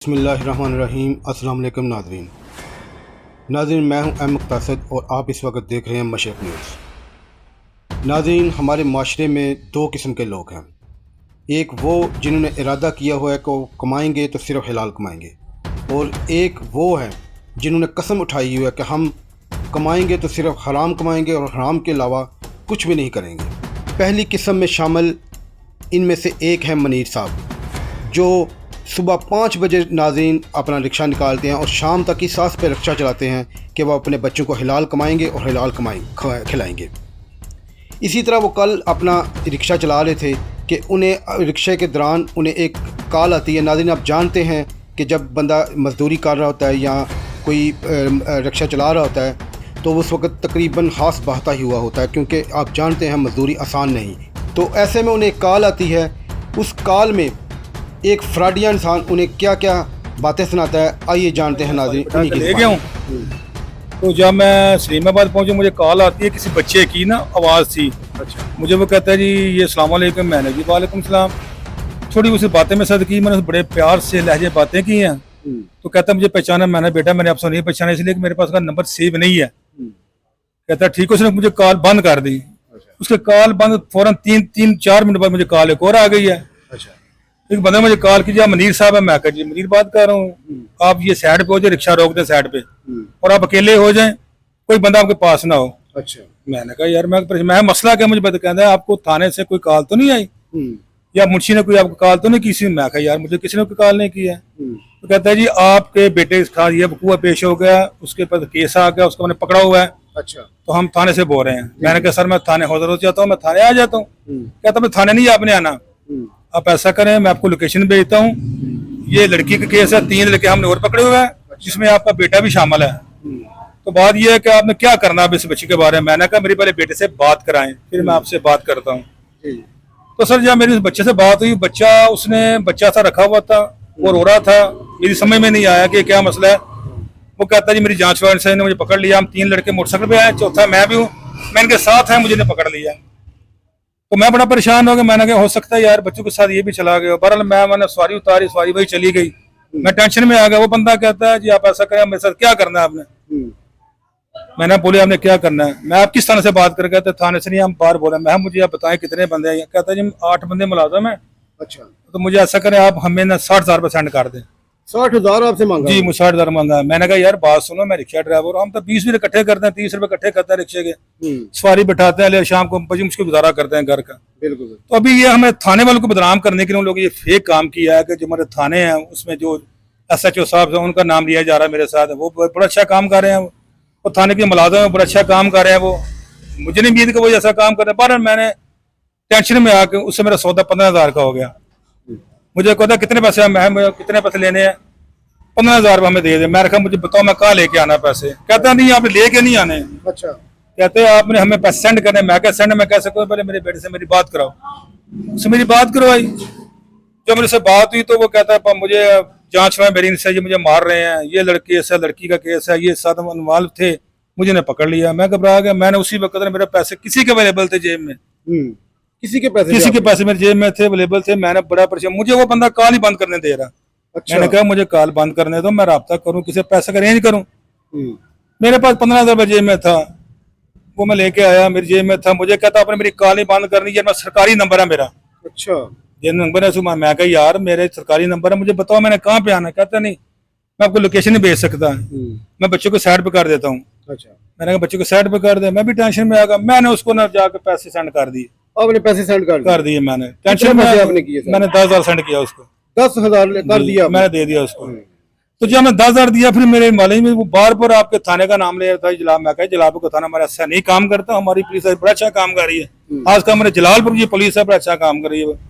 बिस्मिल्लाहिर्रहमानिर्रहीम। अस्सलाम वालेकुम नाज़रीन, मैं हूं एम मुक्तासिद और आप इस वक्त देख रहे हैं मशरिक़ न्यूज़। नाज़रीन, हमारे माशरे में दो किस्म के लोग हैं। एक वो जिन्होंने इरादा किया हुआ है कि वो कमाएंगे तो सिर्फ हलाल कमाएंगे, और एक वो हैं जिन्होंने कसम उठाई हुई है कि हम कमाएंगे तो सिर्फ हराम कमाएंगे और हराम के अलावा कुछ भी नहीं करेंगे। पहली किस्म में शामिल इनमें से एक है मनीर साहब, जो सुबह 5 बजे नाज़रीन अपना रिक्शा निकालते हैं और शाम तक इस आस पे रिक्शा चलाते हैं कि वह अपने बच्चों को हलाल कमाएंगे और हलाल खिलाएंगे। इसी तरह वो कल अपना रिक्शा चला रहे थे कि उन्हें रिक्शे के दौरान उन्हें एक कॉल आती है। नाज़रीन, आप जानते हैं कि जब बंदा मज़दूरी कर रहा होता है या कोई रिक्शा चला रहा होता है तो उस वक्त तकरीबन हाथ बहता ही हुआ होता है, क्योंकि आप जानते हैं मज़दूरी आसान नहीं। तो ऐसे में उन्हें एक कॉल आती है। उस कॉल में एक फ्रॉडिया इंसान उन्हें क्या क्या बातें सुनाता है, आइए जानते हैं नाज़रीन। ले गया हूँ तो जब मैं सलीमाबाद पहुँचा मुझे कॉल आती है किसी बच्चे की ना आवाज़ थी। अच्छा। मुझे वो कहता है जी ये अस्सलाम वालेकुम। मैंने जी वालेकुम सलाम। थोड़ी उसे बातें में सद की, मैंने उसे बड़े प्यार से लहजे बातें की हैं। तो कहता मुझे पहचाना। मैंने बेटा मैंने आपसे नहीं पहचाना इसलिए कि मेरे पास का नंबर सेव नहीं है। कहता ठीक है। उसने मुझे कॉल बंद कर दी। उसके कॉल बंद फौरन 3-4 मिनट बाद मुझे कॉल एक और आ गई है। एक बंदा मुझे कॉल कीजिए, मनीर साहब है। मैं कहा जी मनीर बात कर रहा हूँ, आप ये साइड पे हो जाए, रिक्शा रोक दें साइड पे और आप अकेले हो जाएं, कोई बंदा आपके पास ना हो। अच्छा। मैंने कहा यार मैं मसला क्या, मुझे कहता है आपको थाने से कोई कॉल तो नहीं आई या मुंशी ने कोई आपको कॉल तो नहीं की? मैं कहा यार मुझे किसी ने कोई कॉल नहीं किया। तो कहता है जी आपके बेटे के साथ ये वकूआ पेश हो गया, उसके पास केस आ गया, उसको मैंने पकड़ा हुआ है। अच्छा। तो हम थाने से बोल रहे हैं। मैंने कहा सर मैं थाने हाजिर हो जाता हूँ, मैं थाने आ जाता हूँ। कहता मैं थाने नहीं आपने आना, आप ऐसा करें मैं आपको लोकेशन भेजता हूँ। ये लड़की का केस है, 3 लड़के हमने और पकड़े हुए हैं जिसमें आपका बेटा भी शामिल है। तो बात यह है कि आपने क्या करना है इस बच्चे के बारे में? मैंने कहा मेरे पहले बेटे से बात कराएं फिर मैं आपसे बात करता हूँ। तो सर जब मेरी उस बच्चे से बात हुई, उसने बच्चा सा रखा हुआ था और रो रहा था। मेरी समझ में नहीं आया कि क्या मसला है। वो कहता जी मेरी जांच वाले ने मुझे पकड़ लिया, हम 3 लड़के मोटरसाइकिल पे आए, चौथा मैं भी हूँ, मैं इनके साथ है, मुझे ने पकड़ लिया। तो मैं बड़ा परेशान हो गया। मैंने कहा हो सकता है यार बच्चों के साथ ये भी चला गया। बहरहाल मैंने सवारी उतारी, सवारी वही चली गई। मैं टेंशन में आ गया। वो बंदा कहता है जी आप ऐसा करें, मेरे साथ क्या करना है आपने? मैंने बोले आपने क्या करना है? मैं आप किस थाने से बात कर गए थे? थाने से नहीं, हम बाहर बोले। मैं मुझे आप बताएं कितने बंदे हैं? कहता जी 8 बंदे मुलाजिम हैं। अच्छा। तो मुझे ऐसा करें आप हमें ना 60,000 सेंड कर दें। 60,000 आपसे मांगा? जी मुझे 60,000 मांगा। मैंने कहा यार बात सुनो, मैं रिक्शा ड्राइवर हूँ, हम तो 20 रुपये इकट्ठे करते हैं, 30 रुपये इकट्ठे करते हैं रिक्शे के, सवारी बिठाते हैं, शाम को मुझको गुजारा करते हैं घर का। बिल्कुल। तो अभी ये हमें थाने वालों को बदनाम करने के लिए उन लोग ये फेक काम किया है कि जो हमारे थाने हैं उसमें जो SHO साहब है उनका नाम लिया जा रहा है मेरे साथ। वो बड़ा अच्छा काम कर रहे हैं, वो थाने के मुलाजिम है, बड़ा अच्छा काम कर रहे हैं। वो मुझे नहीं उम्मीद कि वो ऐसा काम कर रहे हैं। पर मैंने टेंशन में आके उससे मेरा सौदा 15,000 का हो गया। मुझे कहता कितने पैसे मैं कितने पैसे लेने हैं? 15,000 हमें दे दे। मैं रखा मुझे बताओ मैं कहाँ लेके आना पैसे? कहता नहीं आपने लेके नहीं आने। अच्छा। कहते आपने हमें पैसे सेंड करने। मैं क्या सेंड मैं कह सकता हूँ? पहले मेरे बेटे से मेरी बात कराओ। उससे मेरी बात करवाई। जब मेरे से बात हुई तो वो कहता है मुझे जांच में मेरी से ये मुझे मार रहे हैं, ये लड़की ऐसा लड़की का केस है, ये साथ इन्वॉल्व थे, मुझे ने पकड़ लिया। मैं घबरा गया। मैंने उसी वक्त मेरे पैसे किसी के अवेलेबल थे जेब में, किसी के पैसे मेरे जेब में थे, अवेलेबल थे। मैंने बड़ा परेशान, मुझे वो बंदा कॉल ही बंद करने दे रहा। अच्छा। मैंने कहा मुझे कॉल बंद करने दो, मैं राब्ता करूं, किसी पैसे का अरेंज करूं। मेरे पास 15,000 जेब में था, वो मैं लेके आया, मेरी जेब में था। मुझे कहता आपने मेरी कॉल ही बंद करनी है, मैं सरकारी नंबर है मेरा। अच्छा। ये नंबर है सुमा। मैं कहा यार मेरे सरकारी नंबर है, मुझे बताओ मैंने कहाँ पे आना? कहता नहीं मैं आपको लोकेशन नहीं भेज सकता, मैं बच्चों को साइड पे कर देता हूँ। अच्छा। मैंने कहा बच्चों को साइड पे कर दे। मैं भी टेंशन में आ गया। मैंने उसको ना जाकर पैसे सेंड कर दिए। आपने पैसे सेंड कर दिए? मैंने टेंशन में आपने किए? मैंने 10,000 सेंड किया उसको। 10,000 कर दिया? मैंने दे दिया उसको। तो जब मैं 10,000 दिया फिर मेरे मालिक में वो बार बार आपके थाने का नाम ले रहा था, जलाल। मैं कहा जलालपुर का थाना हमारा ऐसा नहीं काम करता, हमारी पुलिस बड़ा अच्छा काम कर रही है। आज का हमारे जलालपुर की पुलिस है बड़ा अच्छा काम कर रही है।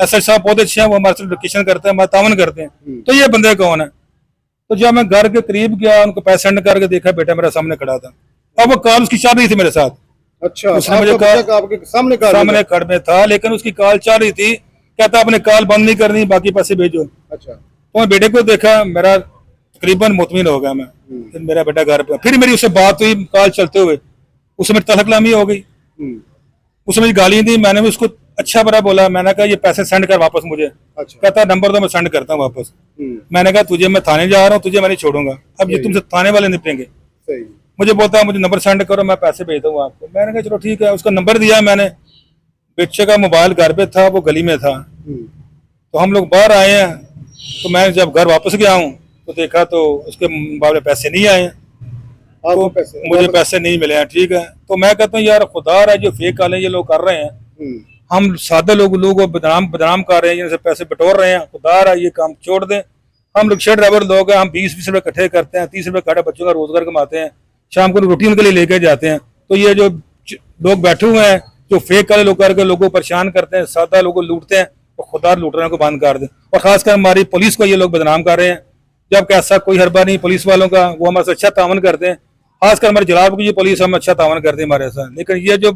SHO साहब बहुत अच्छे हैं, वो हमारे साथ लोकेशन करते हैं, हमारा तावन करते हैं। तो ये बंदे कौन है? तो जब मैं घर के करीब गया, उनको पैसे सेंड करके देखा, बेटा मेरा सामने खड़ा था। अब वो कॉल उसकी चल रही थी मेरे साथ। अच्छा। उसने मुझे आपके सामने खड़ में था, लेकिन उसकी कॉल चल रही थी। कहता आपने कॉल बंद नहीं करनी, बाकी पैसे भेजो। अच्छा। तो मैं बेटे को देखा, मेरा तकरीबन मुतमिन हो गया मैं। फिर मेरा बेटा घर पे, फिर मेरी उससे बात हुई कॉल चलते हुए, उसमें तलकलामी हो गई, उसमें गाली दी। मैंने भी उसको अच्छा बड़ा बोला, मैंने कहा ये पैसे सेंड कर वापस मुझे। अच्छा। कहता नंबर तो मैं सेंड करता हूँ वापस। मैंने कहा तुझे मैं थाने जा रहा हूँ, तुझे मैं नहीं छोड़ूंगा, अब ये तुमसे थाने वाले निपटेंगे। सही। मुझे बोलता है मुझे नंबर सेंड करो, मैं पैसे भेजता हूँ आपको। मैंने कहा चलो ठीक है, उसका नंबर दिया मैंने। बच्चे का मोबाइल घर पे था, वो गली में था। तो हम लोग बाहर आए हैं, तो मैं जब घर वापस गया हूँ तो देखा तो उसके मोबाइल में पैसे नहीं आए हैं, तो मुझे पैसे नहीं मिले हैं। ठीक है, तो मैं कहता हूँ यार खुदा रहा, जो फेक वाले ये लोग कर रहे हैं, हम सादे लोगों को बदनाम कर रहे हैं, जिनसे पैसे बटोर रहे हैं, खुदा रहा ये काम छोड़ दें। हम रिक्शा ड्राइवर लोग हैं, हम 20-20 रुपए इकट्ठे करते हैं, 30 रुपए काटे बच्चों का रोजगार कमाते हैं, शाम को रोटी उनके लिए लेके जाते हैं। तो ये जो लोग बैठे हुए हैं, जो फेक वाले लोग करके लोगों को परेशान करते हैं, सादा लोगों को लूटते हैं, वो खुदा लूटने को बंद कर दें। और खासकर हमारी पुलिस को ये लोग बदनाम कर रहे हैं, जबकि ऐसा कोई हरबा नहीं पुलिस वालों का, वो हमारे से अच्छा तावन करते हैं। खासकर हमारे जलाब की ये पुलिस हम अच्छा तावन करते हैं हमारे साथ। लेकिन ये जो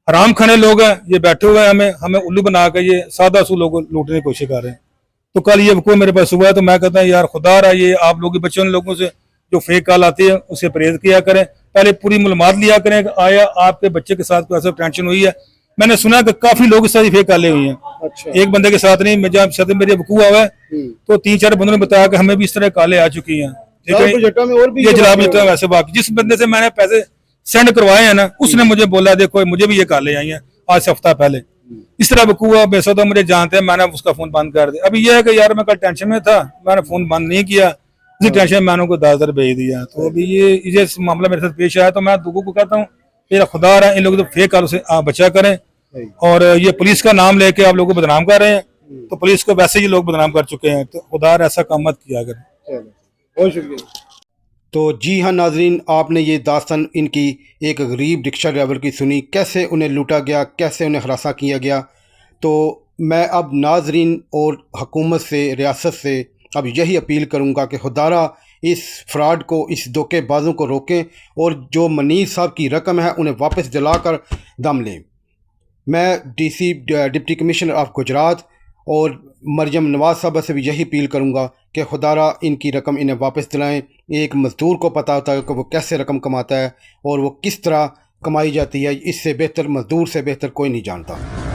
हराम खाने लोग हैं, ये बैठे हुए हैं, हमें उल्लू बना के ये सादा सू लोग लूटने की कोशिश कर रहे हैं। तो कल ये वकूआ मेरे पास हुआ है, तो मैं कहता हूँ यार खुदा रहा ये आप लोग बच्चों लोगों से जो फेक कॉल आती है उससे परहेज किया करें, पहले पूरी मालूमात लिया करें कि आया आपके बच्चे के साथ कोई ऐसा टेंशन हुई है। मैंने सुना कि काफी लोग इस तरह फेक कॉलें हुई हैं। अच्छा। एक बंदे के साथ नहीं, मैं जब साथ मेरे वकूआ हुआ है तो 3-4 बंदों ने बताया कि हमें भी इस तरह कॉलें आ चुकी हैं। ये जलाब जट्टा में वैसे बाकी जिस बंदे से मैंने पैसे सेंड करवाए हैं ना, उसने मुझे बोला देखो मुझे भी ये कॉलें आई हैं आज से हफ्ता पहले। इस तरह वकूआ बेसो तो मुझे जानते हैं, मैंने उसका फोन बंद कर दिया। अभी यह है कि यार मैं कल टेंशन में था, मैंने फोन बंद नहीं किया, इसी टेंशन में मैंने उनको 10,000 भेज दिया। तो अभी ये मामला मेरे साथ पेश आया, तो मैं लोगों को कहता हूँ मेरा खुदा रहा इन लोगों को फेक कॉल से आप बचा करें। और ये पुलिस का नाम लेके आप लोगों को बदनाम कर रहे हैं, तो पुलिस को वैसे ही लोग बदनाम कर चुके हैं, तो खुदा ऐसा काम मत किया करें। बहुत शुक्रिया। तो जी हाँ नाजरीन, आपने ये दास्तान इनकी एक गरीब रिक्शा ड्राइवर की सुनी, कैसे उन्हें लूटा गया, कैसे उन्हें हरासा किया गया। तो मैं अब नाजरीन और हुकूमत से, रियासत से अब यही अपील करूँगा कि खुदारा इस फ्रॉड को, इस धोखेबाजों को रोकें और जो मनीष साहब की रकम है उन्हें वापस दिलाकर दम लें। मैं DC deputy commissioner of Gujarat और मरियम नवाज साहब से भी यही अपील करूंगा कि खुदारा इनकी रकम इन्हें वापस दिलाएं। एक मज़दूर को पता होता है कि वो कैसे रकम कमाता है और वो किस तरह कमाई जाती है, इससे बेहतर, मज़दूर से बेहतर कोई नहीं जानता।